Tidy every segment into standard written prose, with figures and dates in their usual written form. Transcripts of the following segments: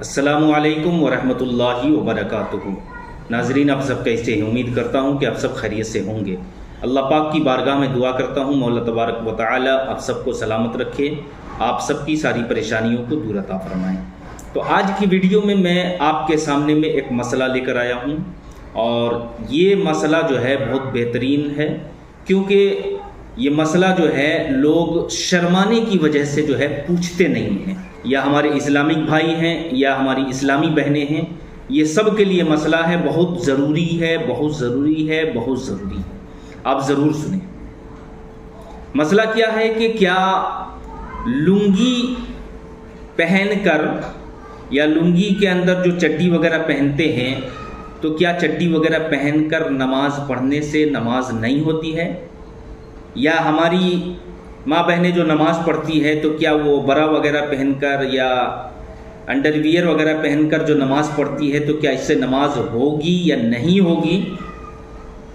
السلام علیکم ورحمۃ اللہ وبرکاتہ۔ ناظرین، آپ سب کیسے ہیں؟ امید کرتا ہوں کہ آپ سب خیریت سے ہوں گے۔ اللہ پاک کی بارگاہ میں دعا کرتا ہوں مولا تبارک و تعالی آپ سب کو سلامت رکھے، آپ سب کی ساری پریشانیوں کو دور عطا فرمائیں۔ تو آج کی ویڈیو میں آپ کے سامنے میں ایک مسئلہ لے کر آیا ہوں، اور یہ مسئلہ جو ہے بہت بہترین ہے، کیونکہ یہ مسئلہ جو ہے لوگ شرمانے کی وجہ سے جو ہے پوچھتے نہیں ہیں، یا ہمارے اسلامک بھائی ہیں یا ہماری اسلامی بہنیں ہیں، یہ سب کے لیے مسئلہ ہے، بہت ضروری ہے، بہت ضروری ہے، بہت ضروری ہے۔ آپ ضرور سنیں۔ مسئلہ کیا ہے کہ کیا لنگی پہن کر یا لنگی کے اندر جو چڈی وغیرہ پہنتے ہیں، تو کیا چڈی وغیرہ پہن کر نماز پڑھنے سے نماز نہیں ہوتی ہے؟ یا ہماری ماں بہنیں جو نماز پڑھتی ہے تو کیا وہ برا وغیرہ پہن کر یا انڈر ویئر وغیرہ پہن کر جو نماز پڑھتی ہے تو کیا اس سے نماز ہوگی یا نہیں ہوگی؟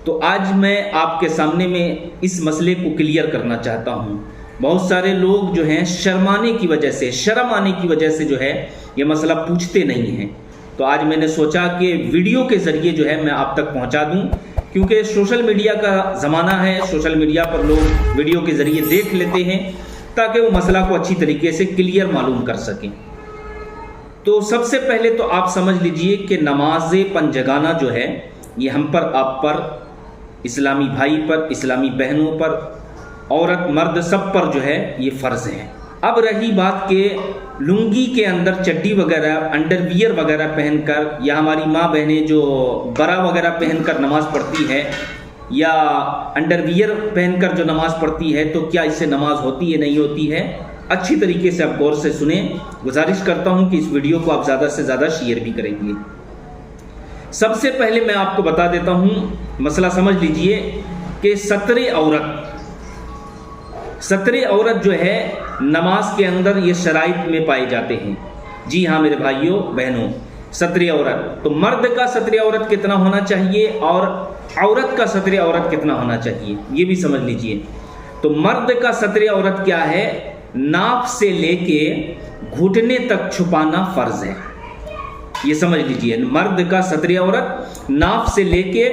تو آج میں آپ کے سامنے میں اس مسئلے کو کلیئر کرنا چاہتا ہوں۔ بہت سارے لوگ جو ہیں شرمانے کی وجہ سے، شرم آنے کی وجہ سے جو ہے یہ مسئلہ پوچھتے نہیں ہیں۔ تو آج میں نے سوچا کہ ویڈیو کے ذریعے جو ہے میں آپ تک پہنچا دوں، کیونکہ سوشل میڈیا کا زمانہ ہے، سوشل میڈیا پر لوگ ویڈیو کے ذریعے دیکھ لیتے ہیں تاکہ وہ مسئلہ کو اچھی طریقے سے کلیئر معلوم کر سکیں۔ تو سب سے پہلے تو آپ سمجھ لیجئے کہ نماز پنجگانہ جو ہے یہ ہم پر، آپ پر، اسلامی بھائی پر، اسلامی بہنوں پر، عورت مرد سب پر جو ہے یہ فرض ہے۔ اب رہی بات کہ لنگی کے اندر چڈی وغیرہ، انڈر ویئر وغیرہ پہن کر، یا ہماری ماں بہنیں جو برا وغیرہ پہن کر نماز پڑھتی ہے یا انڈر ویئر پہن کر جو نماز پڑھتی ہے، تو کیا اس سے نماز ہوتی ہے نہیں ہوتی ہے؟ اچھی طریقے سے آپ غور سے سنیں۔ گزارش کرتا ہوں کہ اس ویڈیو کو آپ زیادہ سے زیادہ شیئر بھی کریں گے۔ سب سے پہلے میں آپ کو بتا دیتا ہوں، مسئلہ سمجھ لیجئے کہ ستر عورت جو ہے نماز کے اندر یہ شرائط میں پائے جاتے ہیں۔ جی ہاں میرے بھائیوں بہنوں، ستر عورت، تو مرد کا ستر عورت کتنا ہونا چاہیے اور عورت کا ستر عورت کتنا ہونا چاہیے، یہ بھی سمجھ لیجئے۔ تو مرد کا ستر عورت کیا ہے؟ ناف سے لے کے گھٹنے تک چھپانا فرض ہے، یہ سمجھ لیجئے۔ مرد کا ستر عورت ناف سے لے کے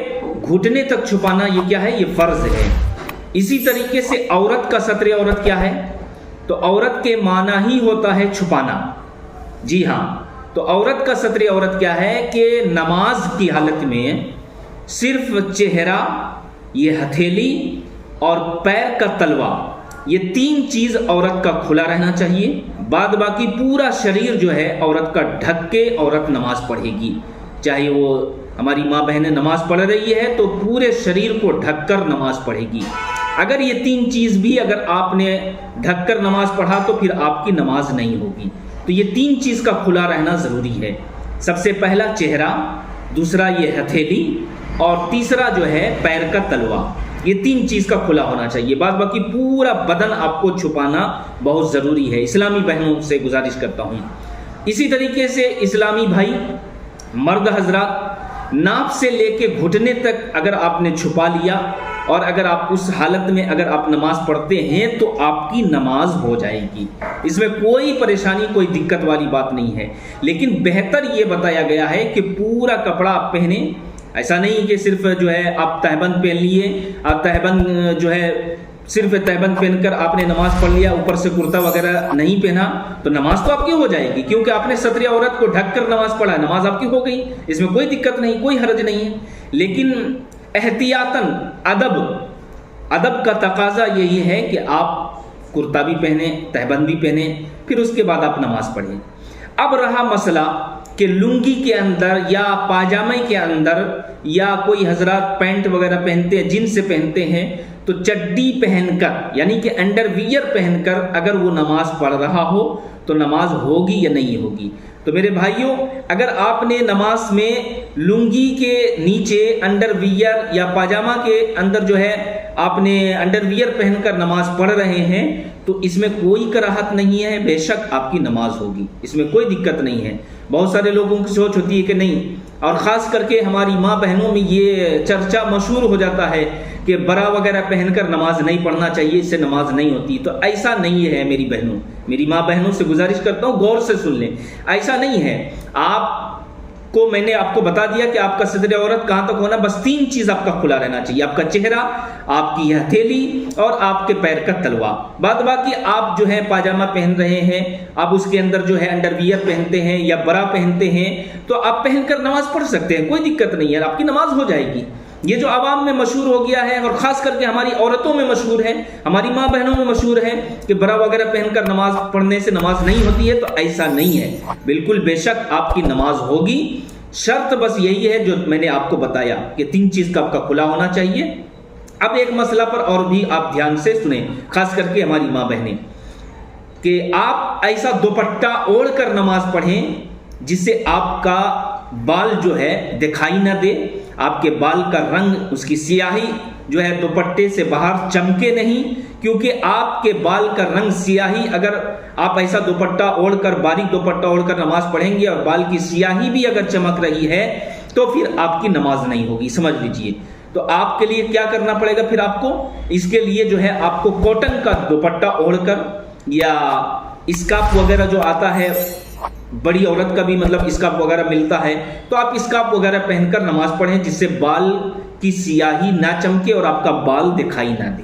گھٹنے تک چھپانا یہ کیا ہے؟ یہ فرض ہے۔ اسی طریقے سے عورت کا ستر عورت کیا ہے؟ تو عورت کے معنی ہی ہوتا ہے چھپانا۔ جی ہاں، تو عورت کا ستر عورت کیا ہے کہ نماز کی حالت میں صرف چہرہ، یہ ہتھیلی اور پیر کا تلوا، یہ تین چیز عورت کا کھلا رہنا چاہیے۔ بعد باقی پورا شریر جو ہے عورت کا ڈھک کے عورت نماز پڑھے گی۔ چاہے وہ ہماری ماں بہنیں نماز پڑھ رہی ہے تو پورے شریر کو ڈھک کر نماز پڑھے گی۔ اگر یہ تین چیز بھی اگر آپ نے ڈھک کر نماز پڑھا تو پھر آپ کی نماز نہیں ہوگی۔ تو یہ تین چیز کا کھلا رہنا ضروری ہے۔ سب سے پہلا چہرہ، دوسرا یہ ہتھیلی، اور تیسرا جو ہے پیر کا تلوا، یہ تین چیز کا کھلا ہونا چاہیے۔ بعد باقی پورا بدن آپ کو چھپانا بہت ضروری ہے۔ اسلامی بہنوں سے گزارش کرتا ہوں۔ اسی طریقے سے اسلامی بھائی مرد حضرات، ناف سے لے کے گھٹنے تک اگر آپ نے چھپا لیا، اور اگر آپ اس حالت میں اگر آپ نماز پڑھتے ہیں تو آپ کی نماز ہو جائے گی، اس میں کوئی پریشانی، کوئی دقت والی بات نہیں ہے۔ لیکن بہتر یہ بتایا گیا ہے کہ پورا کپڑا آپ پہنیں۔ ایسا نہیں کہ صرف جو ہے آپ تہبند پہن لیے، آپ تہبند جو ہے صرف تہبند پہن کر آپ نے نماز پڑھ لیا، اوپر سے کرتا وغیرہ نہیں پہنا، تو نماز تو آپ کی ہو جائے گی، کیونکہ آپ نے ستر عورت کو ڈھک کر نماز پڑھا، نماز آپ کی ہو گئی، اس میں کوئی دقت نہیں، کوئی حرج نہیں ہے۔ لیکن احتیاطاً ادب کا تقاضا یہی ہے کہ آپ کرتا بھی پہنیں، تہبند بھی پہنیں، پھر اس کے بعد آپ نماز پڑھیں۔ اب رہا مسئلہ کہ لنگی کے اندر یا پاجامے کے اندر، یا کوئی حضرات پینٹ وغیرہ پہنتے ہیں، جنس پہنتے ہیں، تو چڈی پہن کر یعنی کہ انڈر ویئر پہن کر اگر وہ نماز پڑھ رہا ہو تو نماز ہوگی یا نہیں ہوگی؟ تو میرے بھائیوں، اگر آپ نے نماز میں لنگی کے نیچے انڈر ویئر یا پاجامہ کے اندر جو ہے آپ نے انڈر ویئر پہن کر نماز پڑھ رہے ہیں تو اس میں کوئی کراہت نہیں ہے، بے شک آپ کی نماز ہوگی، اس میں کوئی دقت نہیں ہے۔ بہت سارے لوگوں کی سوچ ہوتی ہے کہ نہیں، اور خاص کر کے ہماری ماں بہنوں میں یہ چرچا مشہور ہو جاتا ہے کہ برا وغیرہ پہن کر نماز نہیں پڑھنا چاہیے، اس سے نماز نہیں ہوتی۔ تو ایسا نہیں ہے میری بہنوں، میری ماں بہنوں سے گزارش کرتا ہوں غور سے سن لیں، ایسا نہیں ہے۔ آپ کو میں نے آپ کو بتا دیا کہ آپ کا صدر عورت کہاں تک ہونا، بس 3 چیز آپ کا کھلا رہنا چاہیے، آپ کا چہرہ، آپ کی ہتھیلی اور آپ کے پیر کا تلوا۔ بعد باقی آپ جو ہے پاجامہ پہن رہے ہیں، آپ اس کے اندر جو ہے انڈر ویئر پہنتے ہیں یا برا پہنتے ہیں تو آپ پہن کر نماز پڑھ سکتے ہیں، کوئی دقت نہیں ہے، آپ کی نماز ہو جائے گی۔ یہ جو عوام میں مشہور ہو گیا ہے اور خاص کر کے ہماری عورتوں میں مشہور ہے، ہماری ماں بہنوں میں مشہور ہے کہ برا وغیرہ پہن کر نماز پڑھنے سے نماز نہیں ہوتی ہے، تو ایسا نہیں ہے، بالکل بے شک آپ کی نماز ہوگی۔ شرط بس یہی ہے جو میں نے آپ کو بتایا کہ 3 چیز کا آپ کا کھلا ہونا چاہیے۔ اب ایک مسئلہ پر اور بھی آپ دھیان سے سنیں، خاص کر کے ہماری ماں بہنیں، کہ آپ ایسا دوپٹہ اوڑھ کر نماز پڑھیں جس سے آپ کا بال جو ہے دکھائی نہ دے، آپ کے بال کا رنگ، اس کی سیاہی جو ہے دوپٹے سے باہر چمکے نہیں، کیونکہ آپ کے بال کا رنگ سیاہی، اگر آپ ایسا دوپٹہ اوڑھ کر، باریک دوپٹہ اوڑھ کر نماز پڑھیں گے اور بال کی سیاہی بھی اگر چمک رہی ہے تو پھر آپ کی نماز نہیں ہوگی، سمجھ لیجئے۔ تو آپ کے لیے کیا کرنا پڑے گا پھر آپ کو؟ اس کے لیے جو ہے آپ کو کاٹن کا دوپٹہ اوڑھ کر یا اسکارف وغیرہ جو آتا ہے، بڑی عورت کا بھی مطلب اسکارف وغیرہ ملتا ہے، تو آپ اسکارف وغیرہ پہن کر نماز پڑھیں جس سے بال کی سیاہی نہ چمکے اور آپ کا بال دکھائی نہ دے،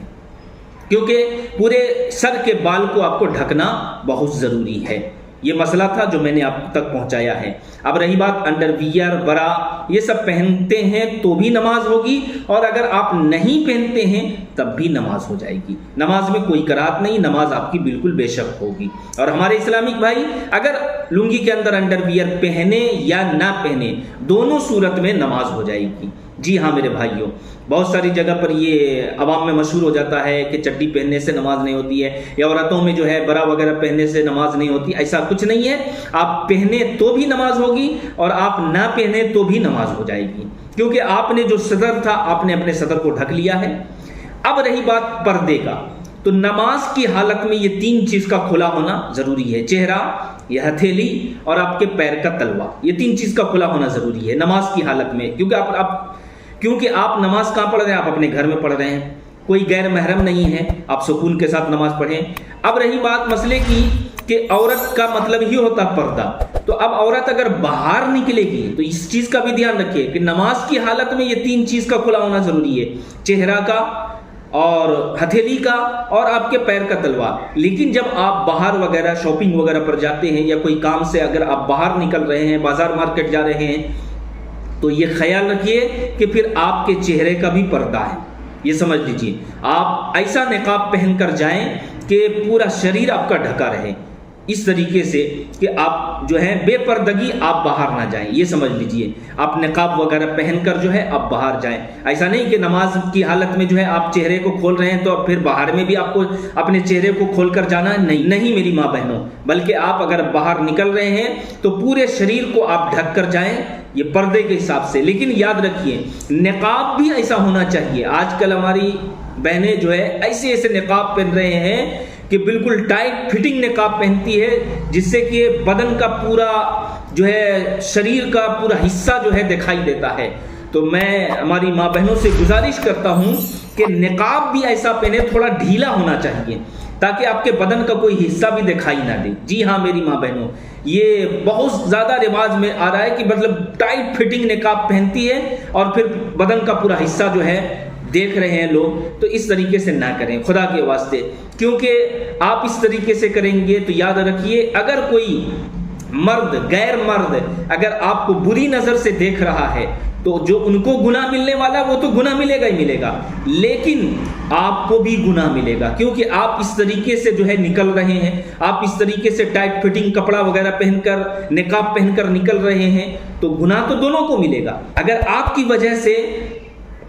کیونکہ پورے سر کے بال کو آپ کو ڈھکنا بہت ضروری ہے۔ یہ مسئلہ تھا جو میں نے آپ تک پہنچایا ہے۔ اب رہی بات انڈر ویئر، برا، یہ سب پہنتے ہیں تو بھی نماز ہوگی، اور اگر آپ نہیں پہنتے ہیں تب بھی نماز ہو جائے گی، نماز میں کوئی کراہت نہیں، نماز آپ کی بالکل بے شک ہوگی۔ اور ہمارے اسلامک بھائی اگر لنگی کے اندر انڈر ویئر پہنے یا نہ پہنے، دونوں صورت میں نماز ہو جائے گی۔ جی ہاں میرے بھائیوں، بہت ساری جگہ پر یہ عوام میں مشہور ہو جاتا ہے کہ چڈی پہننے سے نماز نہیں ہوتی ہے، یا عورتوں میں جو ہے برا وغیرہ پہننے سے نماز نہیں ہوتی، ایسا کچھ نہیں ہے۔ آپ پہنے تو بھی نماز ہوگی اور آپ نہ پہنے تو بھی نماز ہو جائے گی، کیونکہ آپ نے جو صدر تھا آپ نے اپنے صدر کو ڈھک لیا ہے۔ اب رہی بات پردے کا، تو نماز کی حالت میں یہ 3 چیز کا کھلا ہونا ضروری ہے، چہرہ، یہ ہتھیلی اور آپ کے پیر کا تلوا، یہ 3 چیز کا کھلا ہونا ضروری ہے نماز کی حالت میں، کیونکہ آپ نماز کہاں پڑھ رہے ہیں؟ آپ اپنے گھر میں پڑھ رہے ہیں، کوئی غیر محرم نہیں ہے، آپ سکون کے ساتھ نماز پڑھیں۔ اب رہی بات مسئلے کی کہ عورت کا مطلب ہی ہوتا پردہ، تو اب عورت اگر باہر نکلے گی تو اس چیز کا بھی دھیان رکھیے کہ نماز کی حالت میں یہ 3 چیز کا کھلا ہونا ضروری ہے، چہرہ کا اور ہتھیلی کا اور آپ کے پیر کا تلوا۔ لیکن جب آپ باہر وغیرہ شاپنگ وغیرہ پر جاتے ہیں یا کوئی کام سے اگر آپ باہر نکل رہے ہیں، بازار مارکیٹ جا رہے ہیں، تو یہ خیال رکھیے کہ پھر آپ کے چہرے کا بھی پردہ ہے، یہ سمجھ لیجیے۔ آپ ایسا نقاب پہن کر جائیں کہ پورا شریر آپ کا ڈھکا رہے، اس طریقے سے کہ آپ جو ہے بے پردگی آپ باہر نہ جائیں، یہ سمجھ لیجئے۔ آپ نقاب وغیرہ پہن کر جو ہے آپ باہر جائیں، ایسا نہیں کہ نماز کی حالت میں جو ہے آپ چہرے کو کھول رہے ہیں تو پھر باہر میں بھی آپ کو اپنے چہرے کو کھول کر جانا ہے، نہیں میری ماں بہنوں، بلکہ آپ اگر باہر نکل رہے ہیں تو پورے شریر کو آپ ڈھک کر جائیں، یہ پردے کے حساب سے۔ لیکن یاد رکھیے نقاب بھی ایسا ہونا چاہیے، آج کل ہماری بہنیں جو ہے ایسے نقاب پہن رہے ہیں کہ بالکل ٹائٹ فٹنگ نقاب پہنتی ہے، جس سے کہ بدن کا پورا جو ہے شریر کا پورا حصہ جو ہے دکھائی دیتا ہے۔ تو میں ہماری ماں بہنوں سے گزارش کرتا ہوں کہ نقاب بھی ایسا پہنے، تھوڑا ڈھیلا ہونا چاہیے تاکہ آپ کے بدن کا کوئی حصہ بھی دکھائی نہ دے۔ جی ہاں میری ماں بہنوں، یہ بہت زیادہ رواج میں آ رہا ہے کہ مطلب ٹائٹ فٹنگ نقاب پہنتی ہے اور پھر بدن کا پورا حصہ جو ہے دیکھ رہے ہیں لوگ، تو اس طریقے سے نہ کریں خدا کے واسطے، کیونکہ آپ اس طریقے سے کریں گے تو یاد رکھیے اگر کوئی مرد غیر مرد اگر آپ کو بری نظر سے دیکھ رہا ہے تو جو ان کو گناہ ملنے والا وہ تو گناہ ملے گا ہی ملے گا، لیکن آپ کو بھی گناہ ملے گا، کیونکہ آپ اس طریقے سے جو ہے نکل رہے ہیں، آپ اس طریقے سے ٹائٹ فٹنگ کپڑا وغیرہ پہن کر نقاب پہن کر نکل رہے ہیں، تو گناہ تو دونوں کو ملے گا۔ اگر آپ کی وجہ سے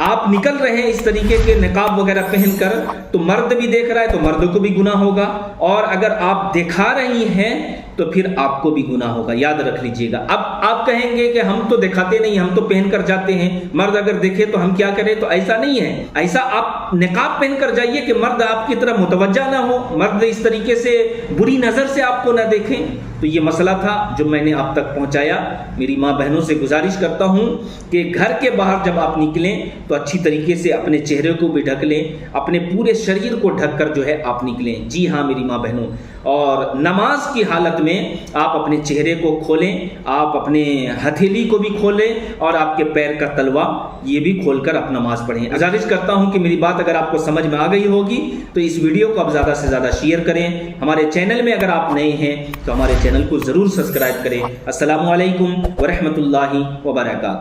آپ نکل رہے ہیں اس طریقے کے نقاب وغیرہ پہن کر تو مرد بھی دیکھ رہا ہے تو مرد کو بھی گناہ ہوگا، اور اگر آپ دکھا رہی ہیں تو پھر آپ کو بھی گناہ ہوگا، یاد رکھ لیجئے گا۔ اب آپ کہیں گے کہ ہم تو دکھاتے نہیں، ہم تو پہن کر جاتے ہیں، مرد اگر دیکھے تو ہم کیا کریں؟ تو ایسا نہیں ہے، ایسا آپ نقاب پہن کر جائیے کہ مرد آپ کی طرف متوجہ نہ ہو، مرد اس طریقے سے بری نظر سے آپ کو نہ دیکھیں۔ تو یہ مسئلہ تھا جو میں نے آپ تک پہنچایا۔ میری ماں بہنوں سے گزارش کرتا ہوں کہ گھر کے باہر جب آپ نکلیں تو اچھی طریقے سے اپنے چہرے کو بھی ڈھک لیں، اپنے پورے شریر کو ڈھک کر جو ہے آپ نکلیں۔ جی ہاں میری ماں بہنوں، اور نماز کی حالت میں آپ اپنے چہرے کو کھولیں، آپ اپنے ہتھیلی کو بھی کھولیں اور آپ کے پیر کا تلوا یہ بھی کھول کر آپ نماز پڑھیں۔ گزارش کرتا ہوں کہ میری بات اگر آپ کو سمجھ میں آ گئی ہوگی تو اس ویڈیو کو آپ زیادہ سے زیادہ شیئر کریں۔ ہمارے چینل میں اگر آپ نئے ہیں تو ہمارے چینل کو ضرور سبسکرائب کریں۔ السلام علیکم ورحمۃ اللہ وبرکاتہ۔